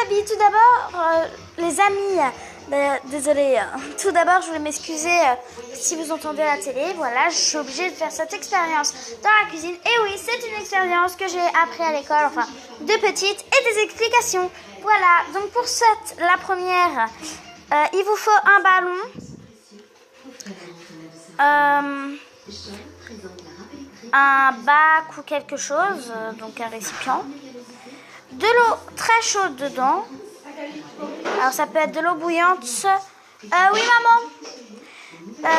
habits. Tout d'abord, les amis, désolée, tout d'abord je voulais m'excuser si vous entendez la télé. Voilà, je suis obligée de faire cette expérience dans la cuisine. Et oui, c'est une expérience que j'ai appris à l'école, enfin de petite, et des explications. Voilà, donc pour la première, il vous faut un ballon, un bac ou quelque chose, donc un récipient, de l'eau très chaude dedans. Alors ça peut être de l'eau bouillante. Oui maman.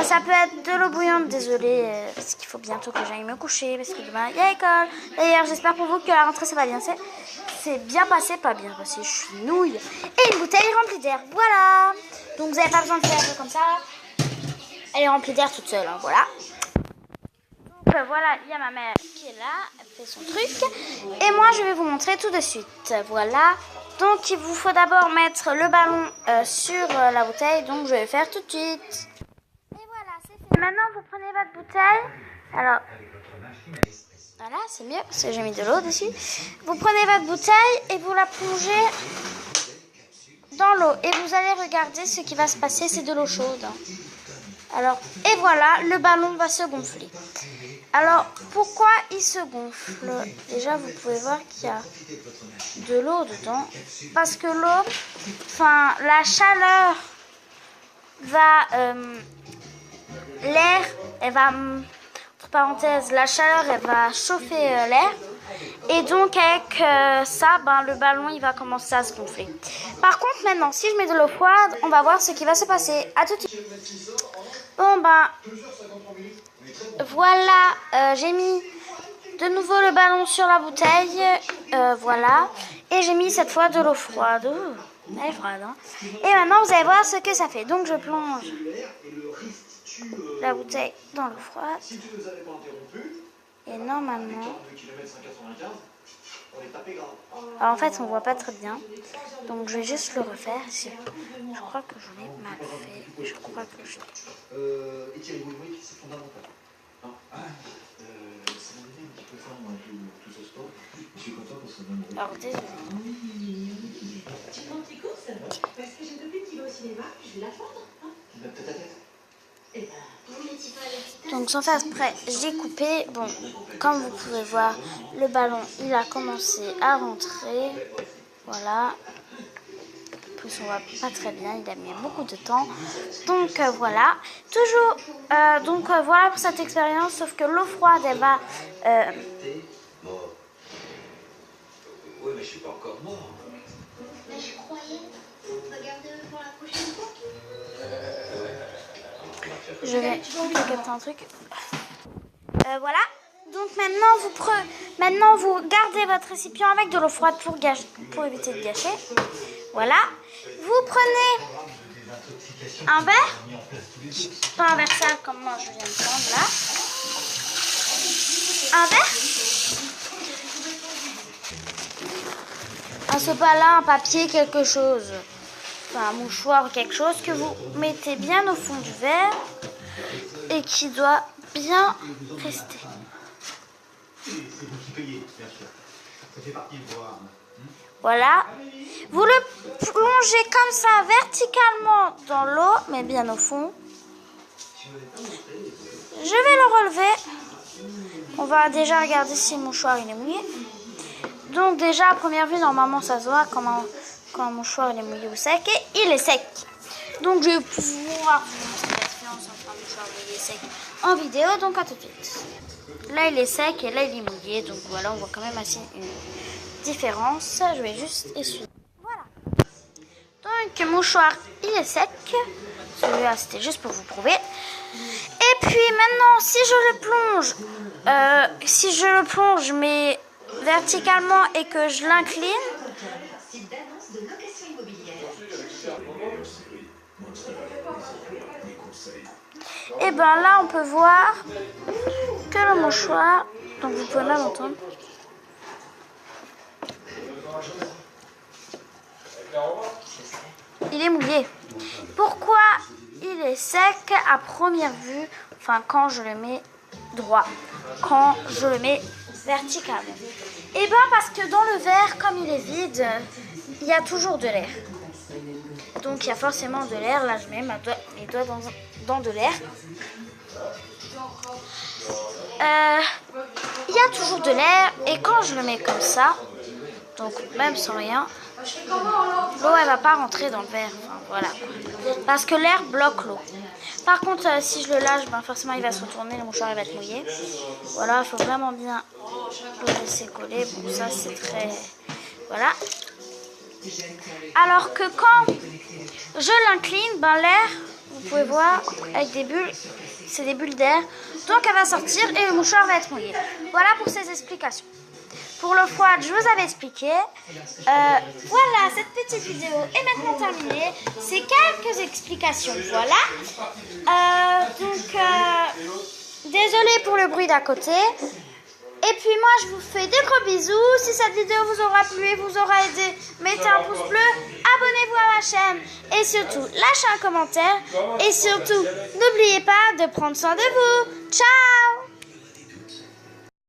Ça peut être de l'eau bouillante, désolée, parce qu'il faut bientôt que j'aille me coucher, parce que demain il y a école. D'ailleurs, j'espère pour vous que la rentrée ça va bien. C'est bien passé, pas bien passé, je suis nouille. Et une bouteille remplie d'air, voilà. Donc vous n'avez pas besoin de faire un peu comme ça. Elle est remplie d'air toute seule, hein, voilà. Donc voilà, il y a ma mère qui est là, elle fait son truc. Et moi je vais vous montrer tout de suite, voilà. Donc il vous faut d'abord mettre le ballon sur la bouteille, donc je vais faire tout de suite. Et voilà, c'est fait. Maintenant vous prenez votre bouteille, alors voilà, c'est mieux parce que j'ai mis de l'eau dessus. Vous prenez votre bouteille et vous la plongez dans l'eau et vous allez regarder ce qui va se passer, c'est de l'eau chaude. Alors, et voilà, le ballon va se gonfler. Alors, pourquoi il se gonfle? Déjà, vous pouvez voir qu'il y a de l'eau dedans. Parce que l'eau, enfin, la chaleur va... l'air, elle va... entre parenthèses, la chaleur, elle va chauffer l'air. Et donc, avec ça, le ballon, il va commencer à se gonfler. Par contre, maintenant, si je mets de l'eau froide, on va voir ce qui va se passer. À tout de suite. Bon, voilà, j'ai mis de nouveau le ballon sur la bouteille, voilà, et j'ai mis cette fois de l'eau froide. Elle est froide, hein. Et maintenant, vous allez voir ce que ça fait. Donc, je plonge la bouteille dans l'eau froide. Et normalement... Alors, en fait, on voit pas très bien. Donc, je vais juste le refaire. Je crois que je l'ai mal fait. Je crois que je l'ai... Alors, désolé. Tu prends tes courses? Parce que j'ai une copine qui va au cinéma, je vais l'attendre. Donc sans faire exprès, j'ai coupé. Bon, comme vous pouvez voir, le ballon, il a commencé à rentrer. Voilà. En plus, on voit pas très bien, il a mis beaucoup de temps. Donc voilà. Toujours, voilà pour cette expérience, sauf que l'eau froide, elle va... Oui, mais je suis pas encore mort. Mais je croyais. Regardez pour la prochaine fois. Je vais capter un truc. Voilà. Donc maintenant vous gardez votre récipient avec de l'eau froide pour éviter de gâcher. Voilà. Vous prenez un verre, pas un verre sale comme moi je viens de prendre là. Un verre. Un sopalin, un papier, quelque chose. Enfin, un mouchoir ou quelque chose que vous mettez bien au fond du verre et qui doit bien rester. Voilà. Vous le plongez comme ça verticalement dans l'eau, mais bien au fond. Je vais le relever. On va déjà regarder si le mouchoir il est mouillé. Donc déjà à première vue, normalement ça se voit quand un mouchoir il est mouillé ou sec, et il est sec. Donc je vais pouvoir vous montrer l'expérience entre un mouchoir mouillé et sec en vidéo, donc à tout de suite. Là il est sec et là il est mouillé, donc voilà, on voit quand même assez une différence. Je vais juste essuyer. Voilà. Donc le mouchoir il est sec. Celui-là c'était juste pour vous prouver. Et puis maintenant si je le plonge mais verticalement et que je l'incline, et bien là on peut voir que le mouchoir, donc vous pouvez même entendre, il est mouillé. Pourquoi il est sec à première vue, enfin quand je le mets droit, quand je le mets verticalement? Et bien parce que dans le verre, comme il est vide, il y a toujours de l'air. Donc il y a forcément de l'air. Là je mets mes doigts dans de l'air. Il y a toujours de l'air et quand je le mets comme ça, donc même sans rien, l'eau elle va pas rentrer dans le verre. Enfin, voilà. Parce que l'air bloque l'eau. Par contre, si je le lâche, ben forcément il va se retourner, le mouchoir il va être mouillé. Voilà, il faut vraiment bien le laisser coller. Bon, ça c'est très... Voilà. Alors que quand je l'incline, ben l'air, vous pouvez voir, avec des bulles, c'est des bulles d'air. Donc elle va sortir et le mouchoir va être mouillé. Voilà pour ces explications. Pour le foie, je vous avais expliqué. Voilà, cette petite vidéo est maintenant terminée. C'est quelques explications, voilà. Désolée pour le bruit d'à côté. Et puis moi, je vous fais des gros bisous. Si cette vidéo vous aura plu et vous aura aidé, mettez un pouce bleu, abonnez-vous à ma chaîne et surtout, lâchez un commentaire. Et surtout, n'oubliez pas de prendre soin de vous. Ciao!